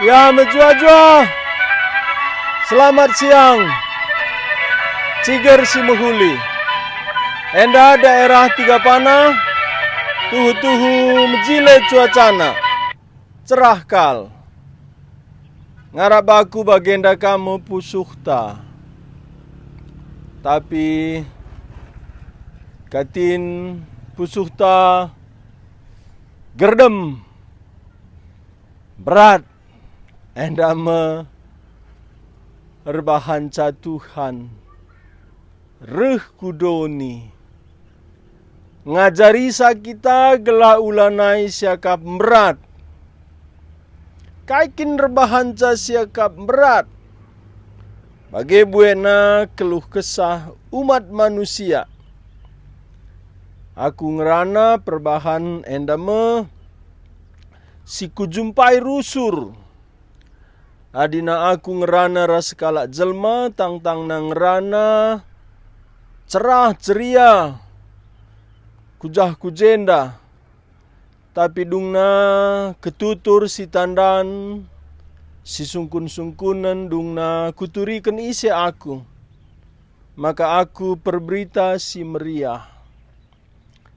Ya menjua-jua. Selamat siang. Ciger si Mahuli. Enda daerah Tiga Panah. Tuhu-tuhu menjile cuacana. Cerah kal. Ngarap aku bagenda kamu pusuhta. Tapi katin pusuhta gerdem berat endama rebahan Tuhan reh kudoni ngajari kita gelah ulanai siakap berat kaikin rebahan siakap berat bagi buena keluh kesah umat manusia. Aku ngerana perbahan endama si kujumpai rusur. Adina aku ngerana raskala jelma tang-tang nang ngerana cerah ceria kujah kujenda. Tapi dungna ketutur si tandan si sungkun-sungkunan dungna kuturikan isi aku. Maka aku perberita si meriah.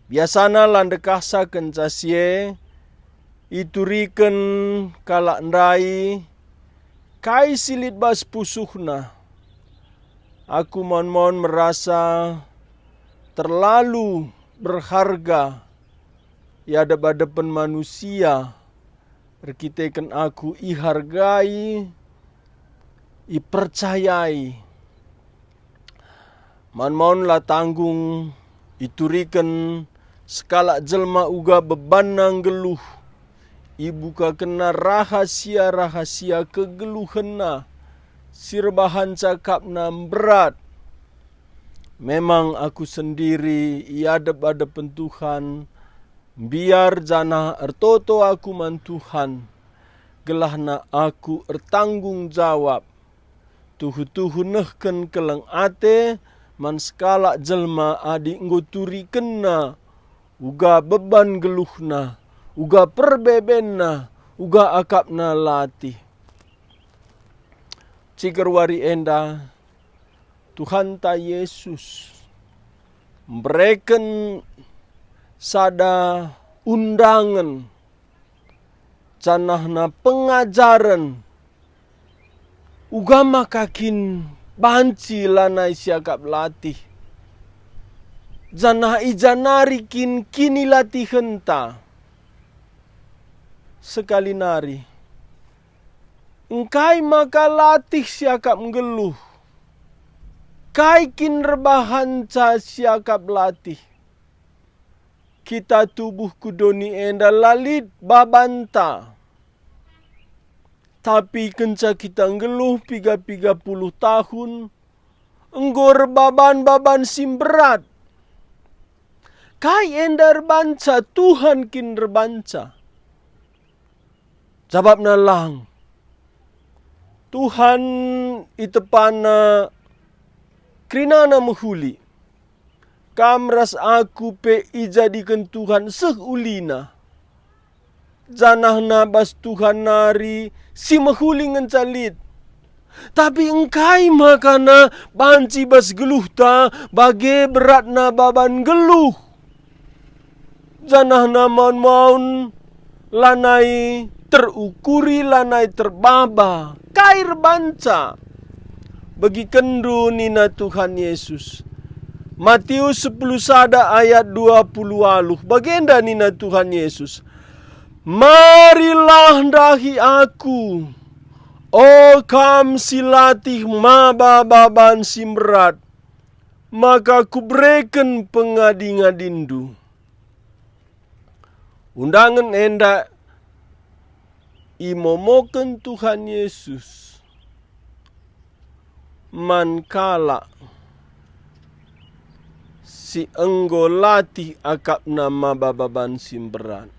Biasana landekasa kencasie ituriken kalak ndai kai silit bas pusuhna. Aku mon-mon merasa terlalu berharga ya depan manusia. Perkitekan aku ihargai, ipercayai. Mon-mon lah tanggung ituriken skala jelma uga beban nang geluh. Ibu ka kena rahasia-rahasia kegeluhena. Sirbahan cakapna berat. Memang aku sendiri iadep-adepen Tuhan. Biar jana ertoto aku man Tuhan. Gelahna aku ertanggung jawab. Tuhu-tuhu nehken keleng ate. Man skala jelma adi nguturi kena. Uga beban geluhna. Uga perbebenna. Uga akapna latih. Ciker wari enda. Tuhan ta Yesus. Mereken sada undangan. Canahna pengajaran. Uga makakin banci lanai siakap latih. Janah ijanarikin kini latih henta. Sekali nari. Engkai maka latih siakap ngeluh. Kai kin rebahan siakap latih. Kita tubuh kudoni enda lalit babanta. Tapi kenca kita ngeluh 30 tahun. Enggor baban-baban simberat. Kai enda rebanca Tuhan kin rebanca. Jawabna lang. Tuhan itepana krinana mahuli. Kamras aku pe ijadikan Tuhan sehulina. Janahna bas Tuhan nari si mahuli ngencalit. Tapi engkai makana banci bas geluh ta bage beratna baban geluh. Janahna maun-maun lanai terukuri lanai terbaba. Kair banca. Bagi kendu nina Tuhan Yesus. Matius 10 sada ayat 20 aluh. Bagenda nina Tuhan Yesus. Marilah dahi aku. O kam silatih mabababan simrat. Maka kubreken pengadi-ngadindu. Undangan enda imomoken Tuhan Yesus. Mankala si enggo latih akap nama bababan simberan.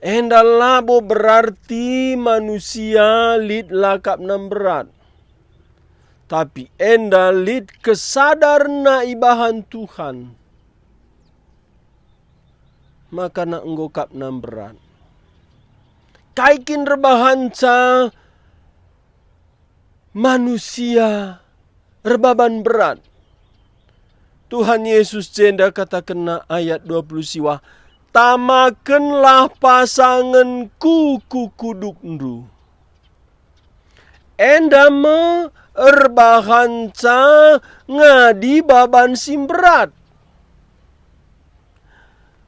Enda labo berarti manusia lid lakap nam berat. Tapi enda lid kesadarna ibahan Tuhan. Maka na enggo kap nam berat. Kaikin rebahanca manusia rebaban berat. Tuhan Yesus jenda katakan ayat 20 siwa. Tamakenlah pasanganku kukuduk ndu. Endama erbahanca ngadi baban simberat.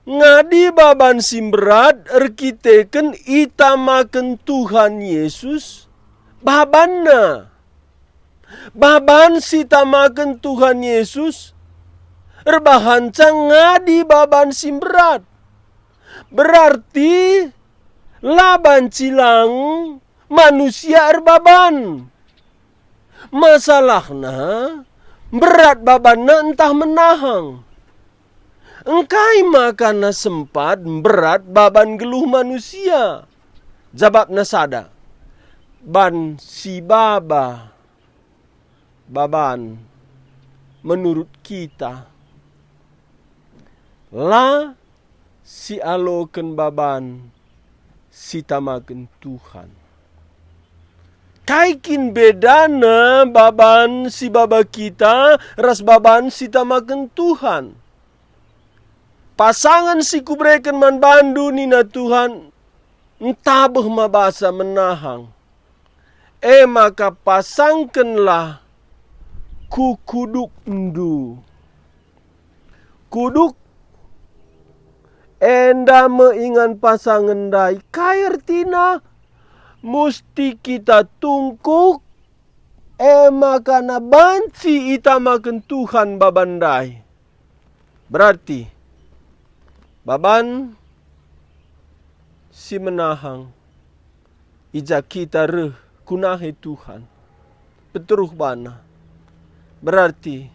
Ngadi baban simberat erkiteken itamaken Tuhan Yesus babanna. Baban sitamaken Tuhan Yesus erbahanca ngadi baban simberat. Berarti laban cilang manusia erbaban. Masalahna berat babanna entah menahang. Engkai makana sempat berat baban geluh manusia. Jawabna sada. Ban si baban menurut kita. La si aloken baban si tamaken Tuhan. Kaikin bedana baban si baba kita ras baban si tamaken Tuhan. Pasangan si kubreken man bandu nina Tuhan entabeh mabasa menahang. Maka pasangkenlah ku kuduk ndu. Kuduk enda meingan pasangan dai. Kairtina musti kita tungkuk. Maka na banci itamaken Tuhan babandai. Berarti baban si menahang ija kita reh kunahe Tuhan. Peteruh bana. Berarti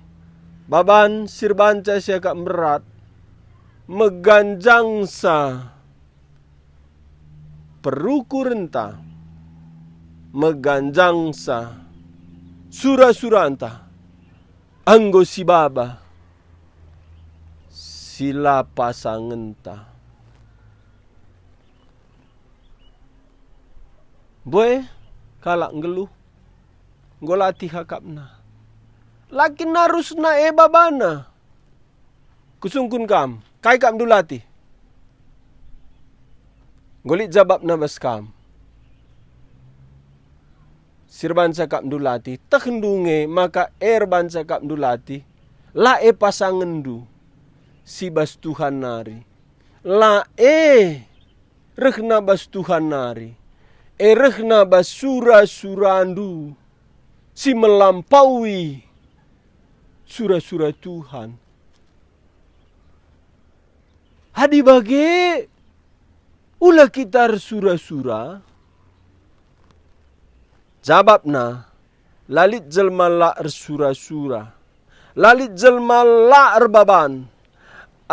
baban sirbanca siakak berat meganjangsa peruku renta meganjangsa sura-suranta anggo si baba sila pasangenta. Boy, kalak ngeluh, ngolati hakapna. Lakin narus na babana. Kusungkun kam, kai kam dulati. Golit jabab na bas kam. Sirbansa kam dulati, takendunge maka bansa kam dulati. La pasangendu. Si bas Tuhan nari. La rehna bas Tuhan nari. Rehna bas sura-surandu. Si melampaui sura-sura Tuhan. Hadi bage ulah kita sura-sura. Jawabna lalit jelma la sura-sura. Lalit jelma la baban.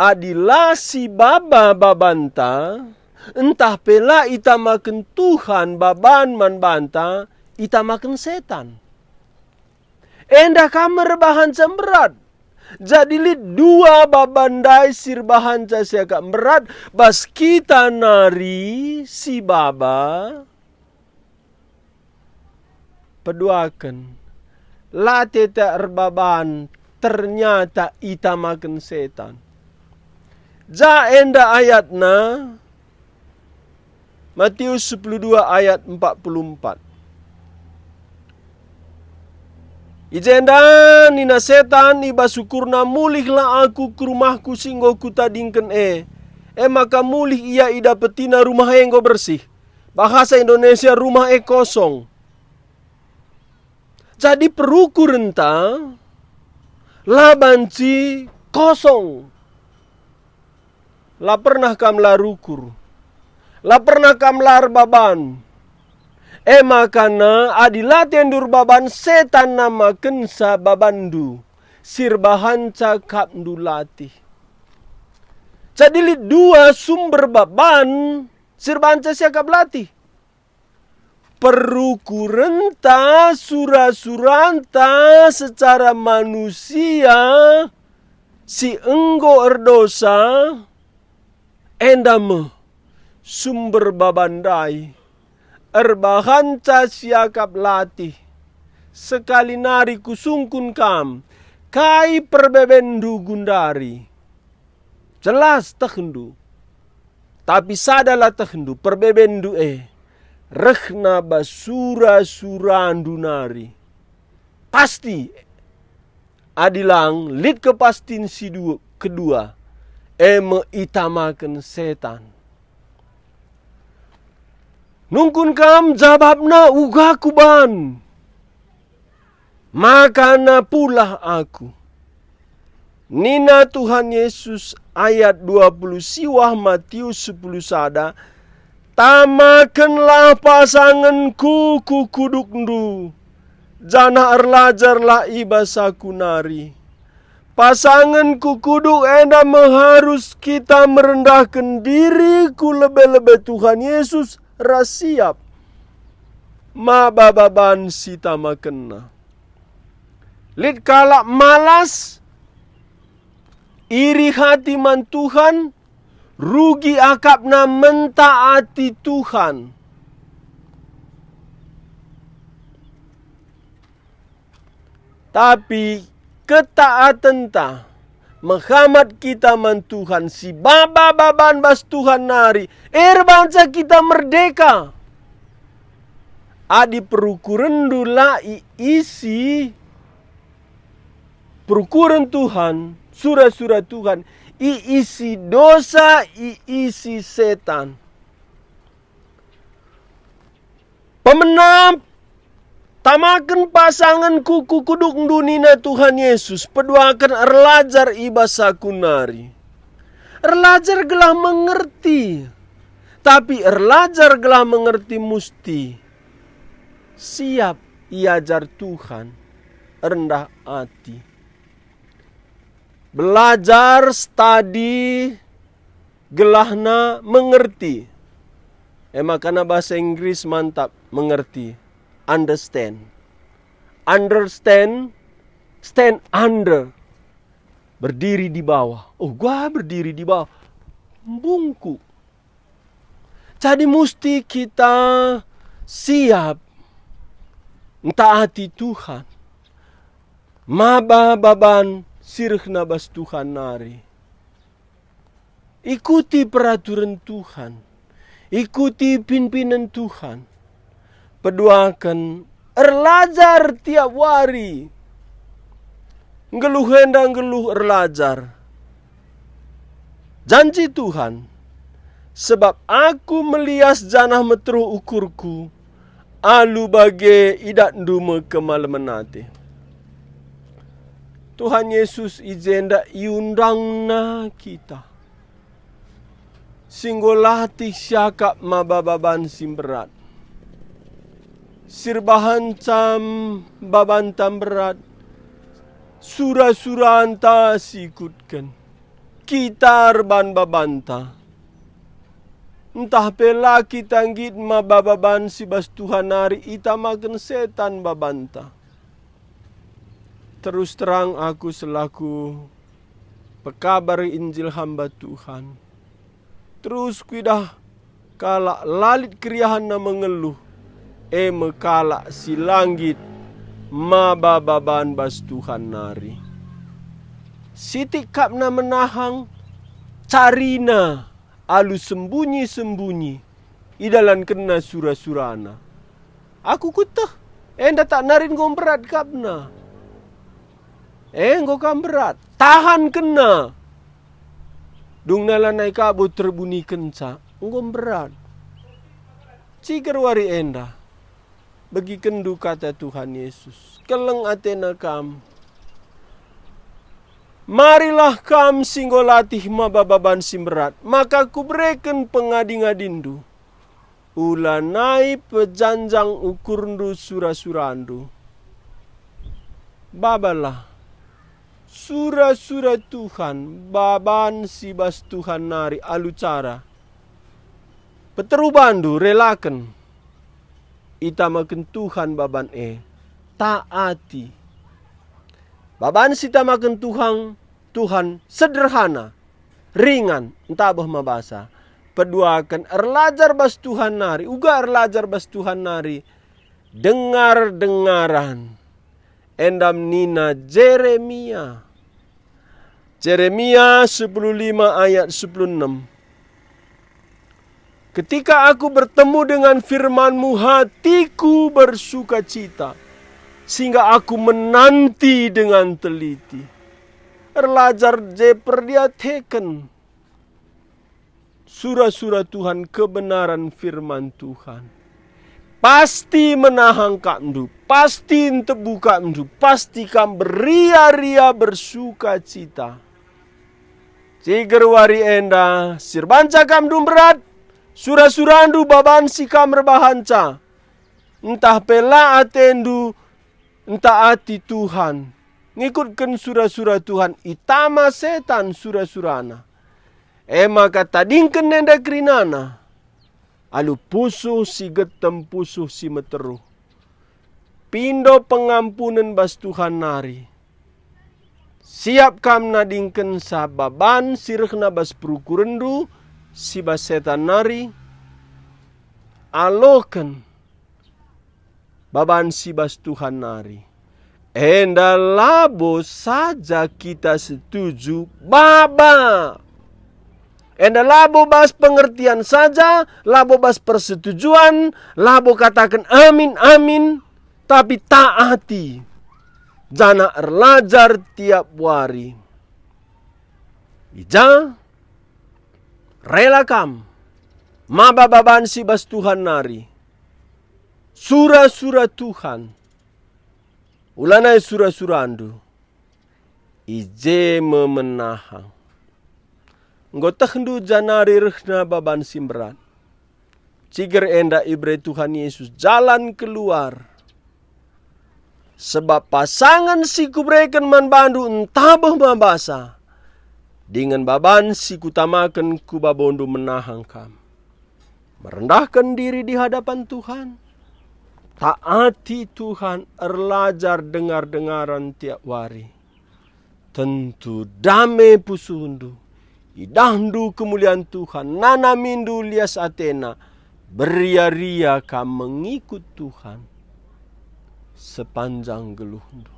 Adilah si babanta, entah pela itamaken Tuhan baban man banta, itamaken setan. Endah kamer bahan berat. Jadi lid dua babandai sirbahan siagak berat, bas kita nari si baba. Peduakan, late tak erbaban, ternyata itamaken setan. Ja enda ayatna Matius 12 ayat 44. Ijenda nina setan iba syukurna mulihlah aku ke rumahku singgo kutadingken maka mulih ia ida petina rumah enggo bersih. Bahasa Indonesia rumah kosong. Jadi peruku renta labanci kosong. La pernah kam larukur. La pernah kam lar baban. Makana adilaten dur baban setan namaken sa babandu. Sirbahan cakap dulati. Jadi dua sumber baban sirbahan cakap latih. Peruku renta sura-suranta secara manusia si enggo erdosa endame sumber babandai erbahanca siakap latih, sekali nari kusungkun kam, kai perbebendu gundari. Jelas tehendu, tapi sadalah tehendu perbebendu rehna basura surandu nari. Pasti adilang lid kepastin si kedua meitamakan setan. Nungkun kam jawabna uga kuban. Makana pula aku. Nina Tuhan Yesus ayat 20 siwah Matius 10 sada. Tamakanlah pasanganku ku kudukndu. Jana erlajarlah ibasaku nari. Pasanganku kuduk enda mengharus kita merendahkan diriku lebih-lebih Tuhan Yesus rasiap. Ma bababan sita makena. Lid kalak malas, iri hati man Tuhan, rugi akapna mentaati Tuhan. Tapi ketaatan ta menghamat kita man Tuhan si baban bas Tuhan nari bangsa kita merdeka. Adi perukuran dula isi perukuran Tuhan, surat-surat Tuhan, isi dosa, isi setan. Pemenang tamakan pasanganku kuduk dunina Tuhan Yesus. Peduakan erlajar ibasaku nari. Erlajar gelah mengerti. Tapi erlajar gelah mengerti musti. Siap iajar Tuhan. Rendah hati. Belajar, study, gelahna mengerti. Makana bahasa Inggris mantap, mengerti. Understand. Understand. Stand under. Berdiri di bawah. Oh, gua berdiri di bawah. Bungku. Jadi mesti kita siap entaati Tuhan. Mababan sirhna bas Tuhan nari. Ikuti peraturan Tuhan. Ikuti pimpinan Tuhan. Peduakan erlajar tiap hari. Ngeluh hendang ngeluh erlajar. Janji Tuhan. Sebab aku melias janah metru ukurku. Alu bage idat ndume kemalemenate. Tuhan Yesus ijenda iundangna kita. Singgolati syakap mabababan simberat. Sirbahan cam babantam berat. Sura-sura anta sikutkan. Kitar ban babanta. Entah pela kita ngit mabababan si bas Tuhan nari itamakan setan babanta. Terus terang aku selaku pekabar Injil hamba Tuhan. Terus kuidah kalak lalit kriahan na mengeluh. Mekala si langit mabababan bas Tuhan nari. Sitik kapna menahang carina alu sembunyi-sembunyi idalan kena sura-surana. Aku kutah enda tak narin gomberat kapna. Ngokam berat tahan kena. Dung nalanai kabo terbunyi kenca ngom berat. Cikar wari enda. Bagi kendu kata Tuhan Yesus. Keleng atena kam. Marilah kam singgolatih mabababan simberat. Maka kubreken pengadi-ngadindu. Ulanai pejanjang ukurndu sura-surandu. Babalah. Sura-sura Tuhan. Baban sibas Tuhan nari alucara. Peterubandu relakan. Itamakan Tuhan baban taati. Baban sitamakan Tuhan sederhana, ringan, entah bah mabasa. peduakan erlajar bas Tuhan nari, uga erlajar bas Tuhan nari, dengar-dengaran endam nina Jeremia. Jeremia 15 ayat 16. Ketika aku bertemu dengan firman-Mu, hatiku bersuka cita, sehingga aku menanti dengan teliti. Erlajar je perdiateken surah-surah Tuhan, kebenaran firman Tuhan. Pasti menahang kamdu, pasti tebu kamdu, pasti kam beria-ria bersuka cita. Ciger wari enda, sirbanca kamdu berat, surah-surah andu baban si kam rebahanca. Entah pela atendu, entah ati Tuhan. Ngikutkan surah-surah Tuhan, itama setan surah-surahna. Maka tadingken nenda krinana. Alu pusuh si getem pusuh si meteruh. Pindo pengampunan bas Tuhan nari. Siap kam nadingken sababan sirkhna bas perukurendu si bas setan nari. Aloken baban si bas Tuhan nari. Enda labo saja kita setuju baba. Enda labo bas pengertian saja, labo bas persetujuan, labo katakan amin amin, tapi taati. Jana erlajar tiap wari. Ija rela kam mabababan si bas Tuhan nari. Surah-surah Tuhan. Ulanai surah-surah andu. Ije memenahang. Ngotahdu janari rehna baban simberat. Ciger enda ibre Tuhan Yesus jalan keluar. Sebab pasangan si kubreken man bandu entabah mabasa. Dengan baban si kutamakan kubabondo menahang kam. Merendahkan diri di hadapan Tuhan. Taati Tuhan, erlajar dengar-dengaran tiap wari. Tentu damai pusundu. Idahdu kemuliaan Tuhan, nana mindu lias Athena, beria-ria kam mengikut Tuhan sepanjang geluhdu.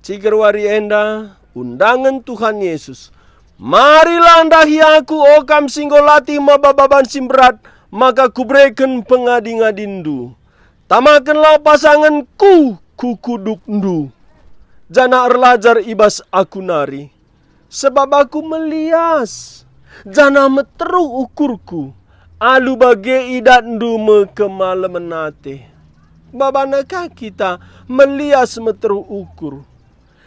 Ciger wari enda, undangan Tuhan Yesus. Marilah andahi aku, o kam singgolati mabababan simberat, maka kubreken pengadi-ngadindu. Tamakanlah pasanganku, kukudukndu. Jana erlajar ibas aku nari. Sebab aku melias, jana meteru ukurku, alu bage idatndu mekemala menate. Babanaka kita melias meteru ukur.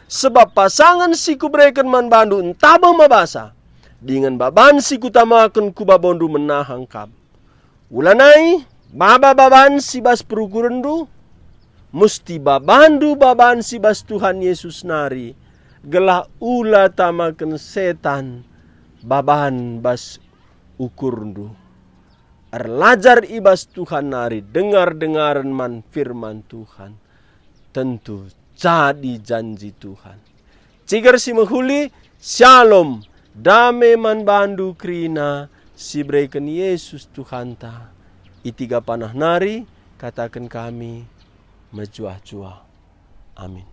Sebab pasangan si kubreken man bandu entabah mabasa, dengan baban si kutamakan kubabondu menahang kam. Ulanai, baban si bas perukurendu, musti babandu baban si bas Tuhan Yesus nari. Gelah ula tamakan setan baban bas ukurndu. Erlajar ibas Tuhan nari, dengar-dengaran man firman Tuhan. Tentu jadi janji Tuhan. Cigar si menghuli, shalom, dame man bandu krina, si breken Yesus Tuhan ta. Itiga panah nari, katakan kami, mejuah-juah. Amin.